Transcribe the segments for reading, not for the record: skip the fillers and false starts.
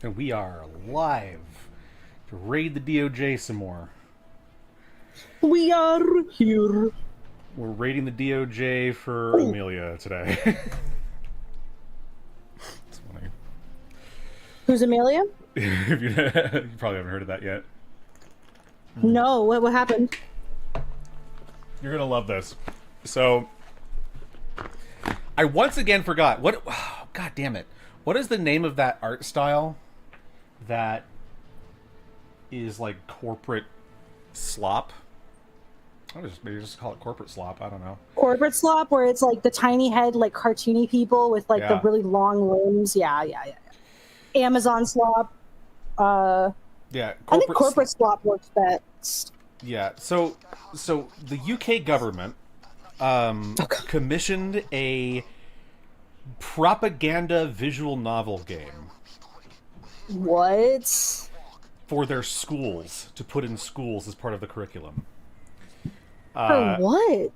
And we are live to raid the DOJ some more. We are here. We're raiding the DOJ for Amelia today. It's funny. Who's Amelia? You probably haven't heard of that yet. No, what happened? You're gonna love this. So, I once again forgot what. Oh, God damn it! What is the name of that art style that is like corporate slop? Maybe just call it corporate slop. I don't know. Corporate slop, where it's like the tiny head, like cartoony people with like the Yeah. really long limbs. Yeah. Amazon slop. Yeah, I think corporate slop works best. Yeah, so the UK government commissioned a propaganda visual novel game What? for their schools to put in schools as part of the curriculum. For what?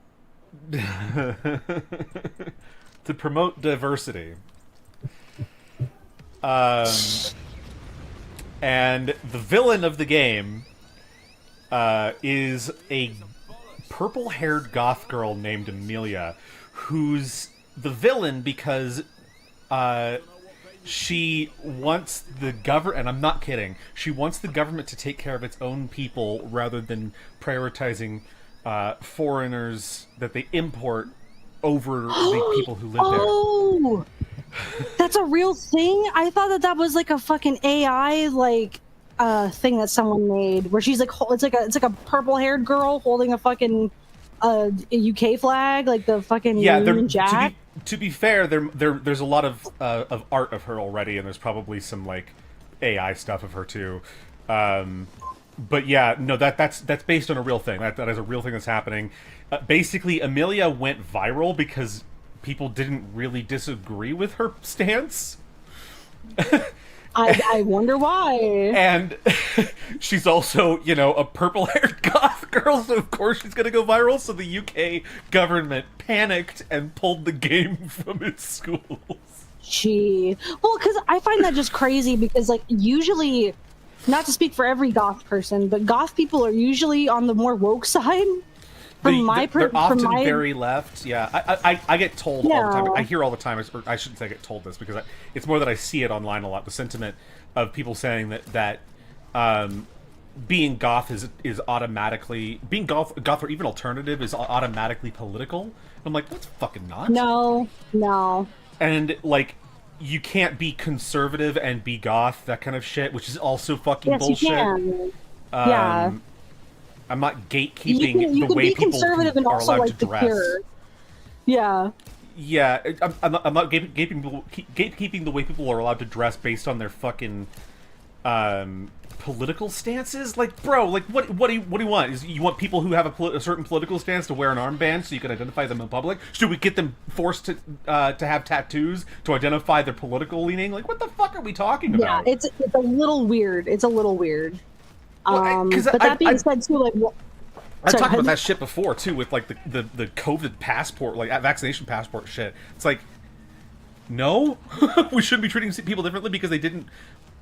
To promote diversity. And the villain of the game is a purple-haired goth girl named Amelia, who's the villain because she wants the government, and I'm not kidding, she wants the government to take care of its own people rather than prioritizing foreigners that they import over the people who live there. Oh, that's a real thing. I thought that was like a fucking AI thing that someone made, where she's like, it's like a purple haired girl holding a fucking UK flag, like the fucking Union Jack. To be fair, there's a lot of art of her already, and there's probably some like AI stuff of her too. But yeah, no, that's based on a real thing. That is a real thing that's happening. Basically, Amelia went viral because people didn't really disagree with her stance. I wonder why. And she's also, a purple-haired goth girl, so of course she's gonna go viral. So the UK government panicked and pulled the game from its schools. Well, because I find that just crazy, because like usually, not to speak for every goth person, but goth people are usually on the more woke side. They're often very left. Yeah, I get told all the time. I hear all the time, or I shouldn't say I get told this, because it's more that I see it online a lot. The sentiment of people saying that being goth is automatically, being goth or even alternative is automatically political. I'm like, that's fucking not. No. And like, you can't be conservative and be goth, that kind of shit, which is also fucking bullshit. You can. Yeah. I'm not gatekeeping you the way people conservative and are also allowed like to dress. secure. Yeah. Yeah, I'm not gatekeeping the way people are allowed to dress based on their fucking political stances. Like, bro, like what do you want? Is you want people who have a certain political stance to wear an armband so you can identify them in public? Should we get them forced to have tattoos to identify their political leaning? Like, what the fuck are we talking about? Yeah, it's a little weird. Well, but that being said, too, like, I've talked about that shit before too, with like the COVID passport, like vaccination passport shit. It's like, no, we shouldn't be treating people differently because they didn't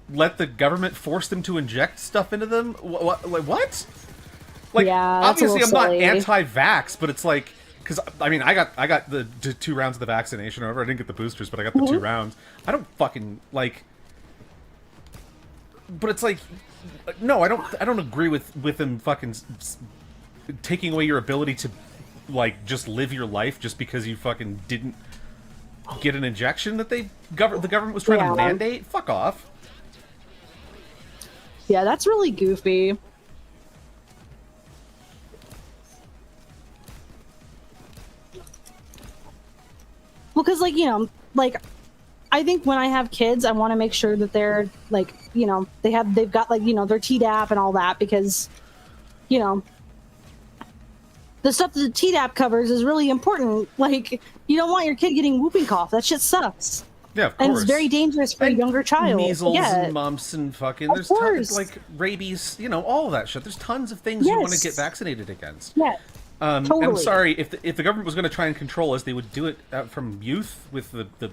let the government force them to inject stuff into them. What? Like what? Like, yeah, obviously, I'm not silly. anti-vax, but it's like, because I mean, I got the 2 rounds of the vaccination. Or I didn't get the boosters, but I got the 2 rounds. I don't fucking like. But it's like, no, I don't agree with them fucking taking away your ability to like just live your life just because you fucking didn't get an injection that the government was trying to mandate. Fuck off. Yeah, that's really goofy. Well, because like I think when I have kids, I want to make sure that they're like, they've got like, their Tdap and all that, because, the stuff that the Tdap covers is really important. Like, you don't want your kid getting whooping cough. That shit sucks. Yeah, of course. And it's very dangerous for a younger child. Measles and mumps and fucking, there's tons, like rabies, all of that shit. There's tons of things you want to get vaccinated against. Yeah. Totally. I'm sorry, if the government was going to try and control us, they would do it from youth with the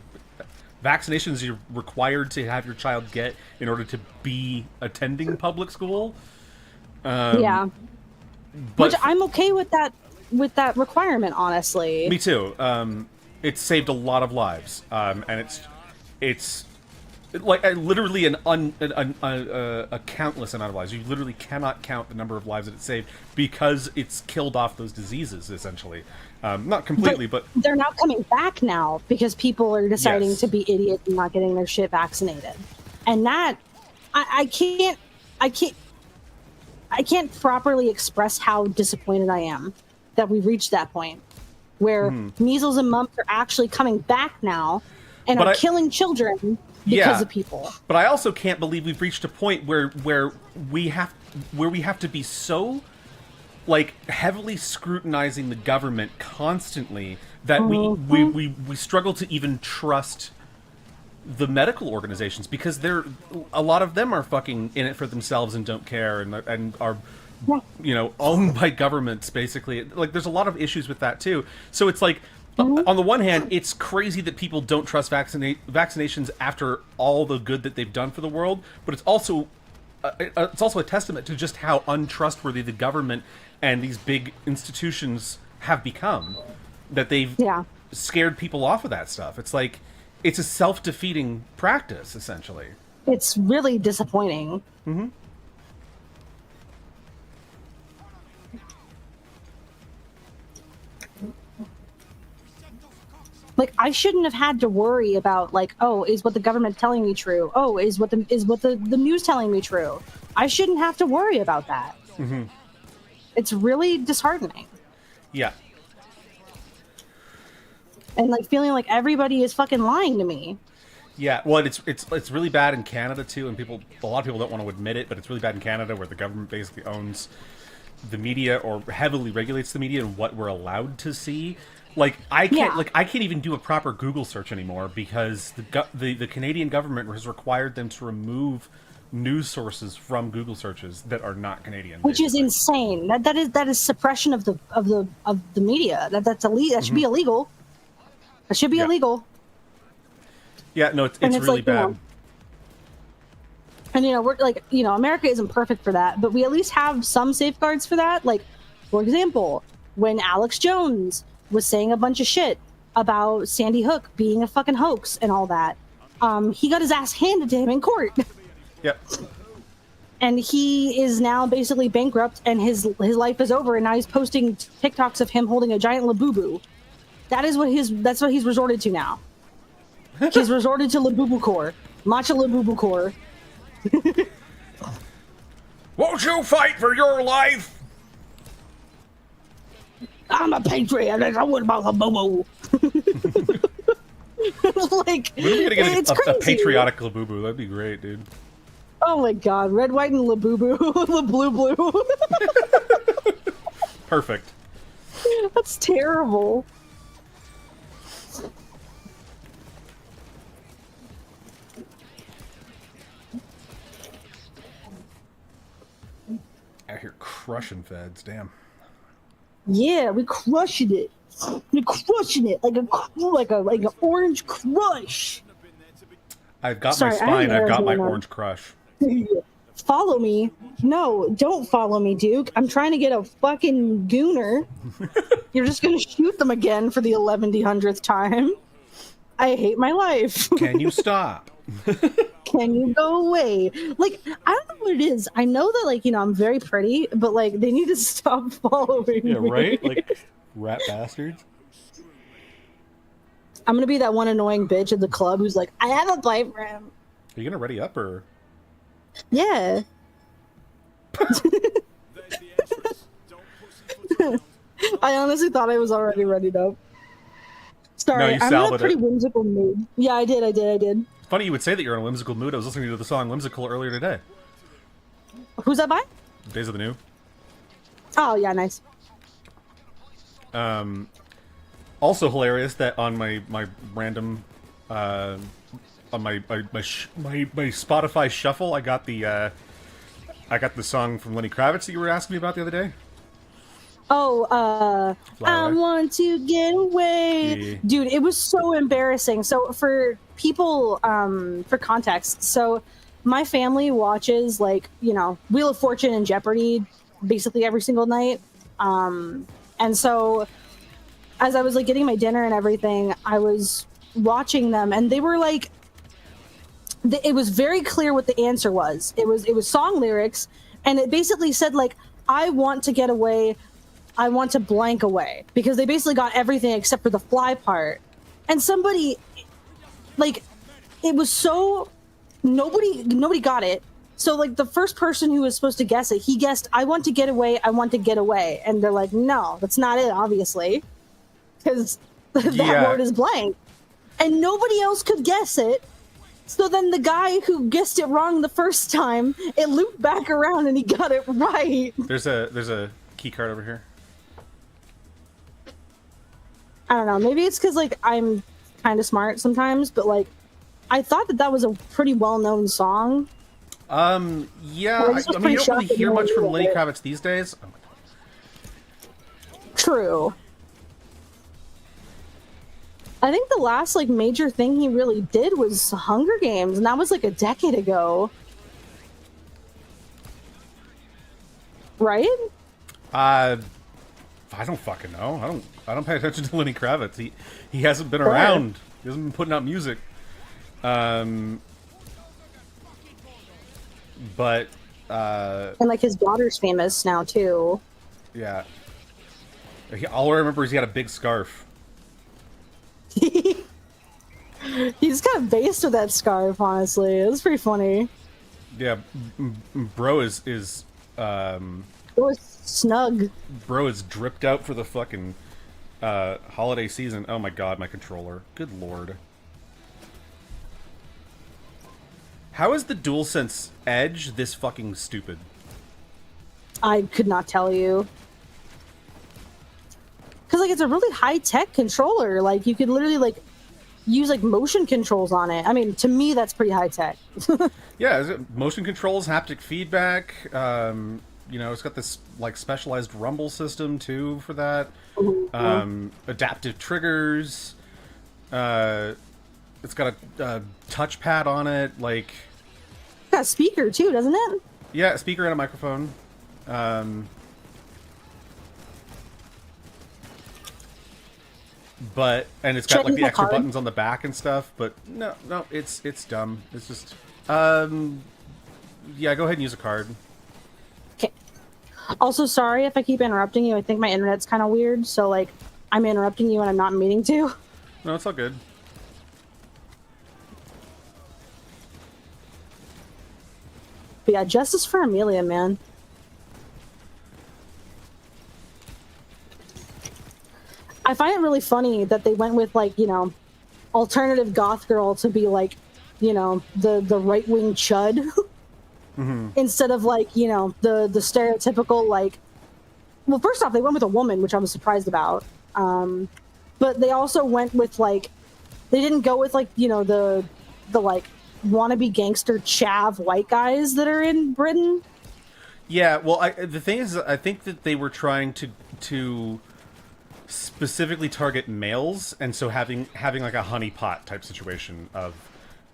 vaccinations you're required to have your child get in order to be attending public school. Yeah. But which I'm okay with that requirement, honestly. Me too. It's saved a lot of lives, and it's like literally a countless amount of lives. You literally cannot count the number of lives that it saved because it's killed off those diseases, essentially. Not completely, but they're not coming back now because people are deciding to be idiots and not getting their shit vaccinated. And that I can't properly express how disappointed I am that we've reached that point where measles and mumps are actually coming back now and are killing children because of people. But I also can't believe we've reached a point where we have to be so like heavily scrutinizing the government constantly that we struggle to even trust the medical organizations, because a lot of them are fucking in it for themselves and don't care and are owned by governments, basically. Like, there's a lot of issues with that too. So it's like, on the one hand, it's crazy that people don't trust vaccinations after all the good that they've done for the world, but it's also a testament to just how untrustworthy the government and these big institutions have become, that they've scared people off with that stuff. It's like, it's a self-defeating practice, essentially. It's really disappointing. Mm-hmm. Like, I shouldn't have had to worry about, like, oh, is what the government telling me true? Oh, is what the news telling me true? I shouldn't have to worry about that. Mm-hmm. It's really disheartening. Yeah. And like feeling like everybody is fucking lying to me. Yeah, well, it's really bad in Canada too, and a lot of people don't want to admit it, but it's really bad in Canada, where the government basically owns the media or heavily regulates the media and what we're allowed to see. Like, I can't even do a proper Google search anymore because the Canadian government has required them to remove news sources from Google searches that are not Canadian, which is insane. That is suppression of the media. That's illegal. That should be illegal. That should be illegal. Yeah, no, it's really like, bad. And we're like, America isn't perfect for that, but we at least have some safeguards for that. Like, for example, when Alex Jones was saying a bunch of shit about Sandy Hook being a fucking hoax and all that, he got his ass handed to him in court. Yep. And he is now basically bankrupt, and his life is over. And now he's posting TikToks of him holding a giant Labubu. That's what he's resorted to now. He's resorted to Labubu core, matcha Labubu core. Won't you fight for your life? I'm a patriot. I don't want about Labubu. Like, it's a patriotic Labubu. That'd be great, dude. Oh my god, red, white, and Labubu, the blue. Perfect. That's terrible. Out here crushing feds, damn. Yeah, we crushing it. We're crushing it like an orange crush. I've got my spine. I've got my orange crush. Follow me. No, don't follow me, Duke. I'm trying to get a fucking gooner. You're just gonna shoot them again for the 1100th time. I hate my life. Can you stop? Can you go away? Like, I don't know what it is. I know that, like, I'm very pretty, but like, they need to stop following me. Yeah, right? Like, rat bastards. I'm gonna be that one annoying bitch at the club who's like, I have a boyfriend. Are you gonna ready up, or? Yeah. I honestly thought I was already readied up. Sorry, I'm in a pretty whimsical mood. Yeah, I did. It's funny you would say that you're in a whimsical mood. I was listening to the song Whimsical earlier today. Who's that by? Days of the New. Oh, yeah, nice. Also hilarious that on my random on my Spotify shuffle, I got the song from Lenny Kravitz that you were asking me about the other day. I want to get away. Yeah. Dude, it was so embarrassing. So for people, for context, so my family watches, like, you know, Wheel of Fortune and Jeopardy basically every single night. And so as I was like getting my dinner and everything, I was watching them, and they were like, it was very clear what the answer was. It was song lyrics, and it basically said like, I want to get away, I want to blank away, because they basically got everything except for the fly part. And somebody, like, it was so, nobody got it. So like the first person who was supposed to guess it, he guessed, I want to get away, I want to get away. And they're like, no, that's not it, obviously, because that word is blank. And nobody else could guess it. So then the guy who guessed it wrong the first time, it looped back around and he got it right. There's a key card over here. I don't know. Maybe it's because like I'm kind of smart sometimes, but like I thought that was a pretty well-known song. Yeah. I mean, you don't really hear much from Lenny Kravitz these days. Oh my God. True. I think the last like major thing he really did was Hunger Games, and that was like a decade ago. Right? I don't fucking know. I don't pay attention to Lenny Kravitz. He hasn't been around. He hasn't been putting out music. But and like his daughter's famous now too. Yeah. All I remember is he had a big scarf. He's kind of based with that scarf, honestly. It was pretty funny. Yeah, bro is it was snug. Bro is dripped out for the fucking holiday season. Oh my God, my controller. Good lord. How is the DualSense Edge this fucking stupid? I could not tell you. Because like it's a really high-tech controller. Like you could literally like use like motion controls on it. I mean, to me that's pretty high-tech. Yeah, motion controls, haptic feedback. You know, it's got this like specialized rumble system too for that. Adaptive triggers. It's got a touchpad on it. Like, it's got a speaker too, doesn't it? Yeah, a speaker and a microphone. And it's got like the extra buttons on the back and stuff. But no, it's dumb. It's just yeah. Go ahead and use a card. Okay. Also, sorry if I keep interrupting you. I think my internet's kind of weird, so like I'm interrupting you and I'm not meaning to. No, it's all good. But yeah, justice for Amelia, man. I find it really funny that they went with like, you know, alternative goth girl to be like, you know, the right-wing chud instead of like, you know, the stereotypical like, well, first off, they went with a woman, which I was surprised about. But they also went with like, they didn't go with like, you know, the like wannabe gangster chav white guys that are in Britain. Yeah, well, the thing is, I think that they were trying to specifically target males, and so having like a honeypot type situation of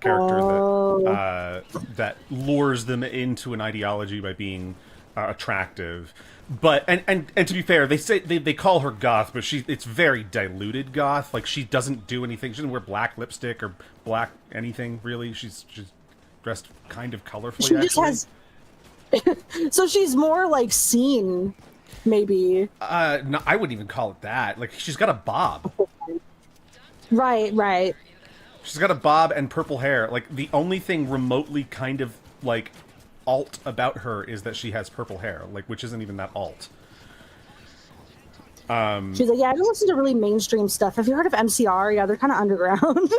character that lures them into an ideology by being attractive. But and to be fair, they say they call her goth, but it's very diluted goth. Like she doesn't do anything. She doesn't wear black lipstick or black anything really. She's dressed kind of colorfully. She just has. So she's more like scene, maybe. No, I wouldn't even call it that. Like she's got a bob. Right. She's got a bob and purple hair. Like the only thing remotely kind of like alt about her is that she has purple hair, like which isn't even that alt. She's like, yeah, I don't listen to really mainstream stuff. Have you heard of MCR? Yeah, they're kind of underground.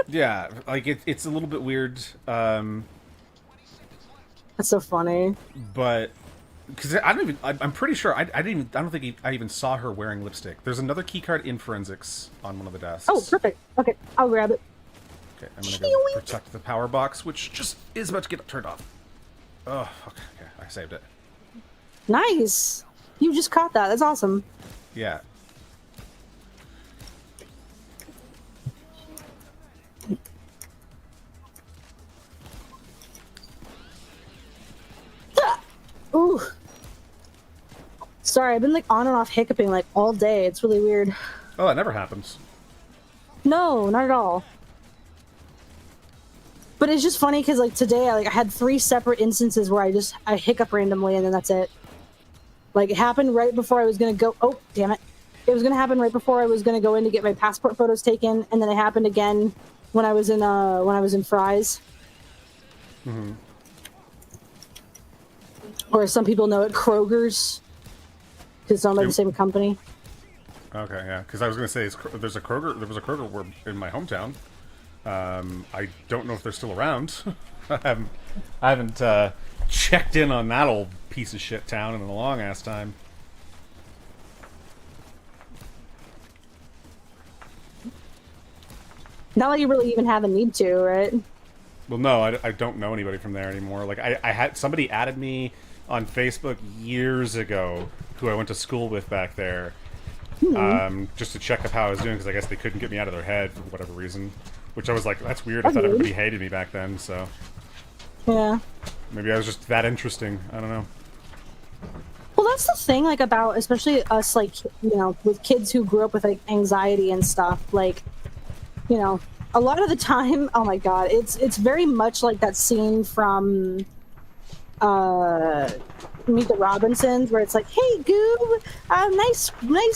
Yeah, like it's a little bit weird. That's so funny. But because I'm pretty sure I don't think I even saw her wearing lipstick. There's another key card in forensics on one of the desks. Oh, perfect. Okay, I'll grab it. Okay, I'm gonna go protect the power box, which just is about to get turned off. Oh, okay, I saved it. Nice. You just caught that. That's awesome. Yeah. Ooh. Sorry, I've been like on and off hiccuping like all day. It's really weird. Oh, that never happens. No, not at all. But it's just funny because like today I had 3 separate instances where I hiccup randomly and then that's it. Like it happened right before I was gonna go. Oh, damn it! It was gonna happen right before I was gonna go in to get my passport photos taken, and then it happened again when I was in Fry's. Mm-hmm. Or some people know it, Kroger's, because it's owned by the same company. Okay, yeah, because I was gonna say there was a Kroger in my hometown. I don't know if they're still around. I haven't checked in on that old piece of shit town in a long ass time. Not like you really even have a need to, right? Well, no, I don't know anybody from there anymore. Like I had somebody added me on Facebook years ago who I went to school with back there, just to check up how I was doing because I guess they couldn't get me out of their head for whatever reason. Which I was like, that's weird. I thought everybody hated me back then, so yeah. Maybe I was just that interesting. I don't know. Well, that's the thing, like, about, especially us, like, you know, with kids who grew up with, like, anxiety and stuff, like, you know, a lot of the time, oh my god, it's very much like that scene from, Meet the Robinsons, where it's like, hey, Goob, nice,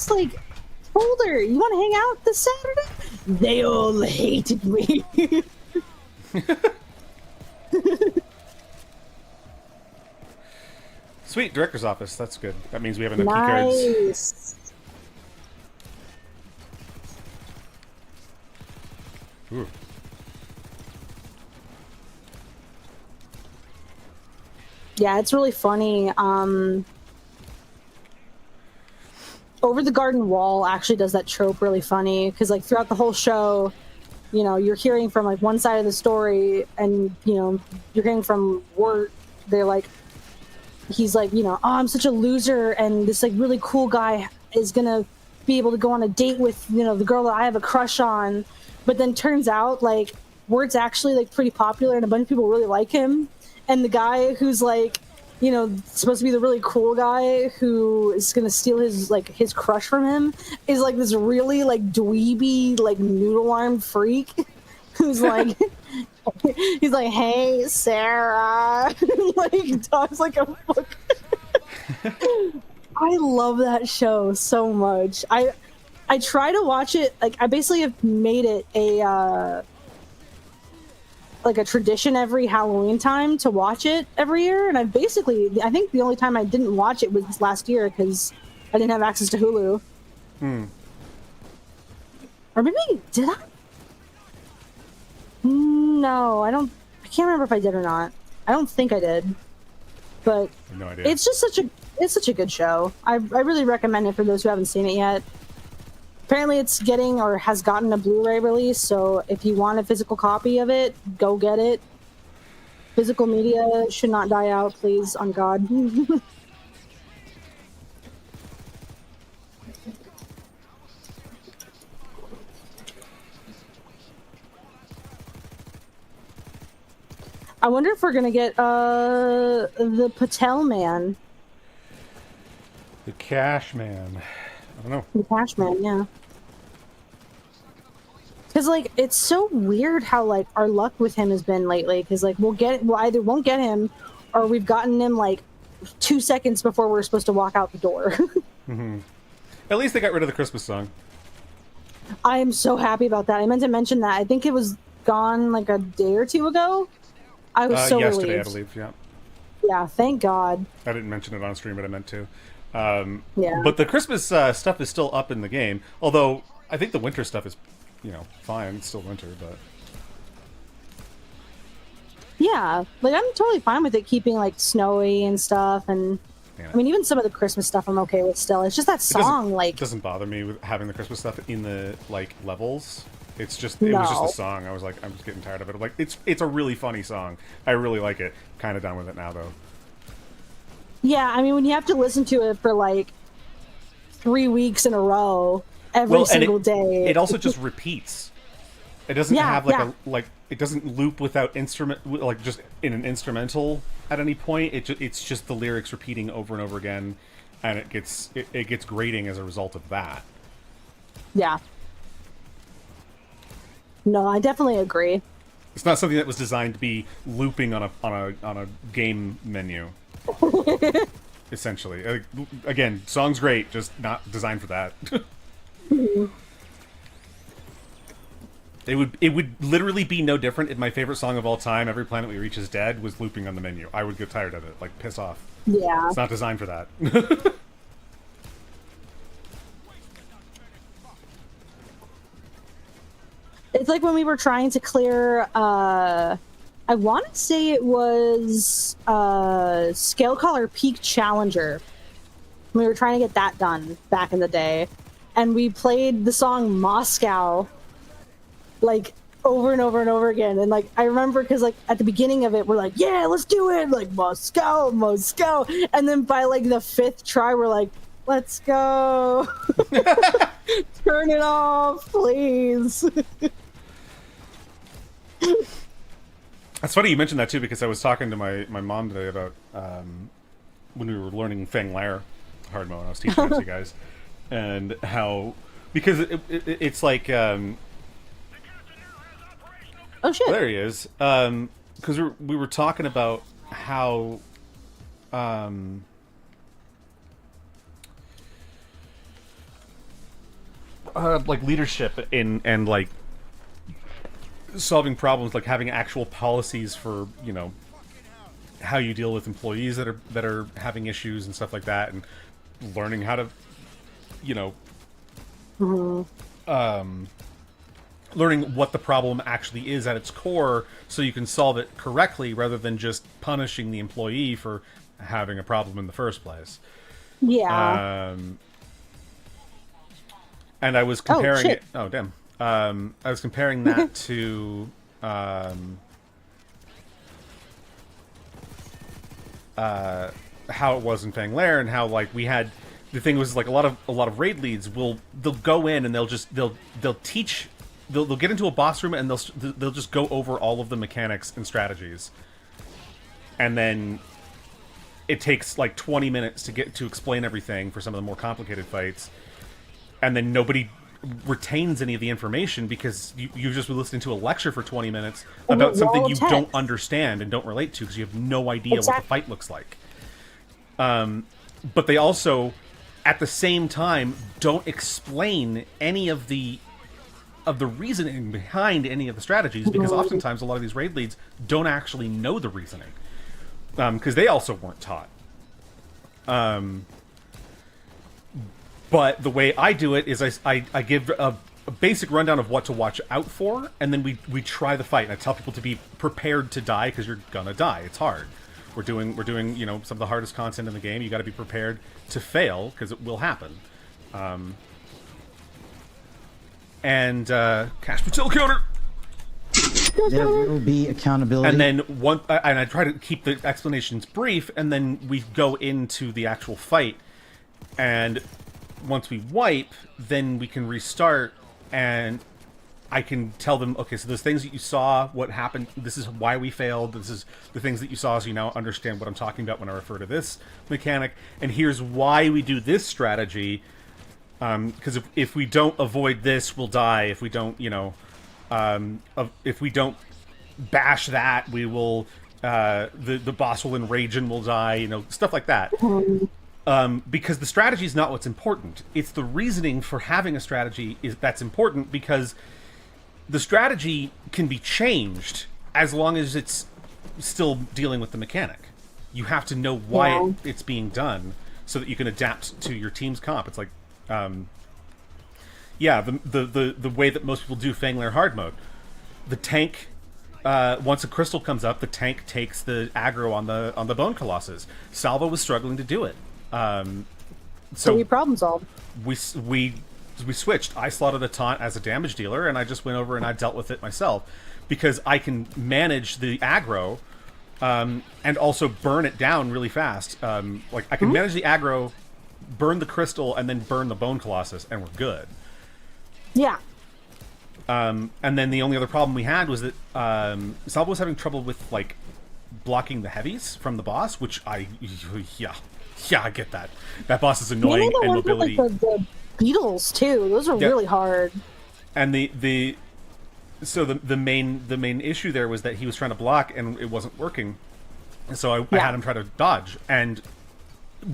like, folder, you want to hang out this Saturday? They all hated me. Sweet, director's office. That's good. That means we have enough key cards. Nice. Ooh. Yeah, it's really funny. Over the Garden Wall actually does that trope really funny because, like, throughout the whole show, you know, you're hearing from like one side of the story, and you know, you're hearing from Wirt. They're like, he's like, you know, oh, I'm such a loser, and this like really cool guy is gonna be able to go on a date with, you know, the girl that I have a crush on. But then turns out like Wirt's actually like pretty popular, and a bunch of people really like him. And the guy who's like, you know, supposed to be the really cool guy who is gonna steal his crush from him is like this really like dweeby like noodle armed freak who's like he's like, hey Sarah, like talks like a fuck. I love that show so much. I try to watch it, like I basically have made it a like a tradition every Halloween time to watch it every year, and I think the only time I didn't watch it was last year because I didn't have access to Hulu. Or maybe did I? No, I can't remember if I did or not. I don't think I did, but no idea. It's just such a good show. I really recommend it for those who haven't seen it yet. Apparently it's getting or has gotten a Blu-ray release, so if you want a physical copy of it, go get it. Physical media should not die out, please, on God. I wonder if we're gonna get the Patel Man. The Cash Man. I don't know. The Cash Man, yeah. Because, like, it's so weird how, like, our luck with him has been lately. Because, like, we'll either won't get him, or we've gotten him, like, 2 seconds before we're supposed to walk out the door. At least they got rid of the Christmas song. I am so happy about that. I meant to mention that. I think it was gone, like, a day or two ago. I was so yesterday, relieved. I believe, yeah. Yeah, thank God. I didn't mention it on stream, but I meant to. Yeah. But the Christmas stuff is still up in the game. Although, I think the winter stuff is, you know, fine. It's still winter, but... Yeah, like, I'm totally fine with it keeping, like, snowy and stuff, and... Yeah. I mean, even some of the Christmas stuff I'm okay with still. It's just that song, like... It doesn't bother me with having the Christmas stuff in the, like, levels. It's just... It was just a song. I was like, I'm just getting tired of it. Like, it's a really funny song. I really like it. Kind of done with it now, though. Yeah, I mean, when you have to listen to it for, like, 3 weeks in a row, every single day... It also just repeats. It doesn't have, like, it doesn't loop without instrument, like just in an instrumental at any point. It's just the lyrics repeating over and over again, and it gets grating as a result of that. Yeah. No, I definitely agree. It's not something that was designed to be looping on a game menu. Essentially, again, song's great, just not designed for that. It would literally be no different if my favorite song of all time, "Every Planet We Reach Is Dead," was looping on the menu. I would get tired of it, like piss off. Yeah, it's not designed for that. It's like when we were trying to clear, I want to say it was Scale Color Peak Challenger. We were trying to get that done back in the day. And we played the song Moscow, like, over and over and over again. And, like, I remember because, like, at the beginning of it, we're like, yeah, let's do it! Like, Moscow, Moscow! And then by, like, the 5th try, we're like, let's go! Turn it off, please! That's funny you mentioned that too, because I was talking to my mom today about when we were learning Fang Lair hard mode. I was teaching it to you guys, and how because it's like oh shit, there he is, because we were talking about how like leadership and like solving problems, like having actual policies for, you know, how you deal with employees that are having issues and stuff like that, and learning how to, you know, learning what the problem actually is at its core so you can solve it correctly rather than just punishing the employee for having a problem in the first place. Yeah. And I was comparing it. Oh, damn. I was comparing that to how it was in Fang Lair, and how like we had the thing was like a lot of raid leads they'll go in and they'll get into a boss room and they'll just go over all of the mechanics and strategies, and then it takes like 20 minutes to explain everything for some of the more complicated fights, and then nobody retains any of the information because you've just been listening to a lecture for 20 minutes about something you don't understand and don't relate to because you have no idea what the fight looks like. But they also, at the same time, don't explain any of the reasoning behind any of the strategies, because oftentimes a lot of these raid leads don't actually know the reasoning because they also weren't taught. But the way I do it is I give a basic rundown of what to watch out for, and then we try the fight, and I tell people to be prepared to die because you're gonna die. It's hard. We're doing some of the hardest content in the game. You got to be prepared to fail because it will happen. And cash patil counter. There will be accountability. And then and I try to keep the explanations brief, and then we go into the actual fight, and once we wipe, then we can restart, and I can tell them, okay, so those things that you saw, what happened, this is why we failed, this is the things that you saw, so you now understand what I'm talking about when I refer to this mechanic, and here's why we do this strategy, because if we don't avoid this, we'll die. If we don't, if we don't bash that, we will, the boss will enrage and we'll die, stuff like that. Because the strategy is not what's important. It's the reasoning for having a strategy that's important, because the strategy can be changed as long as it's still dealing with the mechanic. You have to know why it's being done so that you can adapt to your team's comp. It's like, the way that most people do Fang Lair hard mode. The tank, once a crystal comes up, the tank takes the aggro on the Bone Colossus. Salvo was struggling to do it. So we problem solved. We switched. I slotted a taunt as a damage dealer, and I just went over and I dealt with it myself, because I can manage the aggro, and also burn it down really fast. Like I can manage the aggro, burn the crystal, and then burn the Bone Colossus, and we're good. Yeah. And then the only other problem we had was that Salvo was having trouble with like blocking the heavies from the boss, which I get that. That boss is annoying the and one mobility. With, like, the beetles too. Those are really hard. And the main issue there was that he was trying to block and it wasn't working. And so I had him try to dodge, and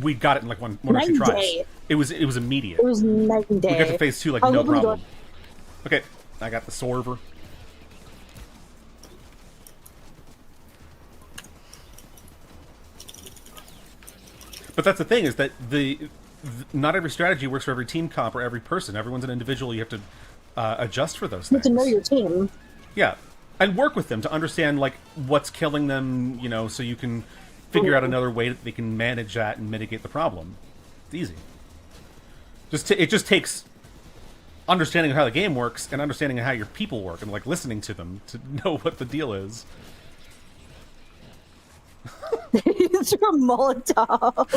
we got it in like one or two tries. It was immediate. It was night and day. We got to phase 2 like no problem. Okay, I got the Sorver. But that's the thing, is that not every strategy works for every team comp or every person. Everyone's an individual. You have to adjust for those things. You have to know your team. Yeah, and work with them to understand like what's killing them. You know, so you can figure out another way that they can manage that and mitigate the problem. It's easy. It just takes understanding how the game works and understanding how your people work and like listening to them to know what the deal is. It's a Molotov.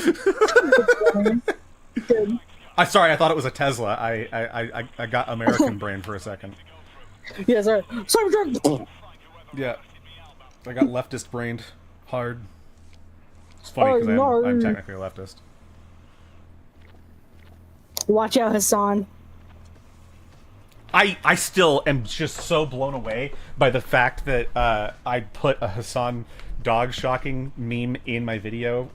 Sorry, I thought it was a Tesla. I got American brain for a second. Yeah, sorry. Yeah, I got leftist brained hard. It's funny because I'm technically a leftist. Watch out, Hassan. I still am just so blown away by the fact that I put a Hassan dog shocking meme in my video.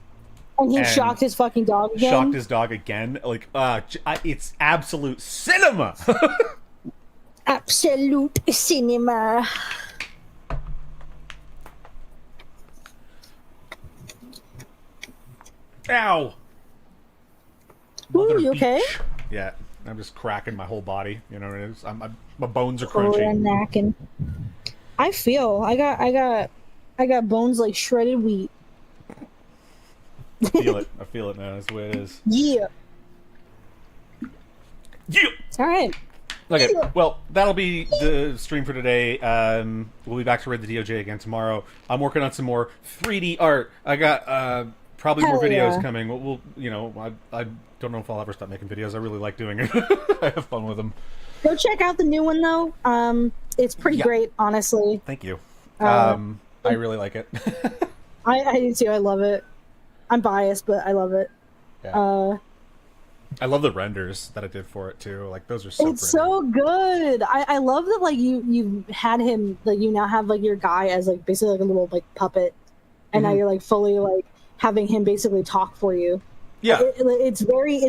And he shocked his fucking dog again? Shocked his dog again. Like, it's absolute cinema! Absolute cinema. Ow! Ooh, you okay? Yeah, I'm just cracking my whole body. You know what it is? My bones are crunchy. I feel I got bones like shredded wheat. I feel it. I feel it now. That's the way it is. Yeah. Yeah. All right. Okay. Well, that'll be the stream for today. We'll be back to Raid the DOJ again tomorrow. I'm working on some more 3D art. I got probably more videos coming. We'll you know, I don't know if I'll ever stop making videos. I really like doing it. I have fun with them. Go check out the new one though. It's pretty great, honestly. Thank you. I really like it. I do too. I love it. I'm biased, but I love it. Yeah. I love the renders that I did for it too. Like those are so It's pretty. So good. I love that like you had him, like you now have like your guy as like basically like a little like puppet, and now you're like fully like having him basically talk for you. Yeah. It's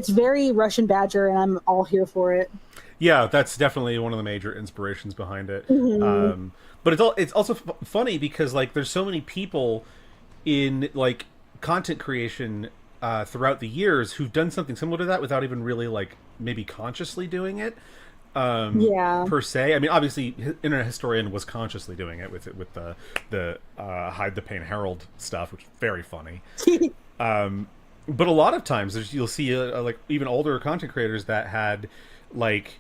very Russian Badger, and I'm all here for it. Yeah, that's definitely one of the major inspirations behind it. But it's also funny because like there's so many people in like content creation throughout the years who've done something similar to that without even really like maybe consciously doing it. Per se. I mean, obviously, Internet Historian was consciously doing it with the Hide the Pain Herald stuff, which is very funny. But a lot of times, you'll see like even older content creators that had like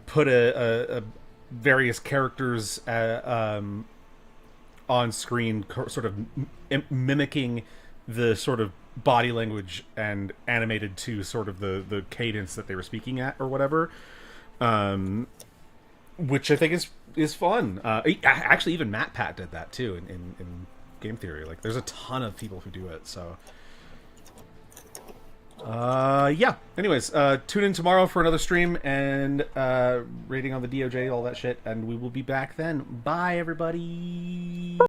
put a various characters on screen, sort of mimicking the sort of body language and animated to sort of the cadence that they were speaking at or whatever, which I think is fun. Actually, even MatPat did that too in game theory. Like, there's a ton of people who do it. So, yeah. Anyways, tune in tomorrow for another stream and rating on the DOJ, all that shit, and we will be back then. Bye, everybody.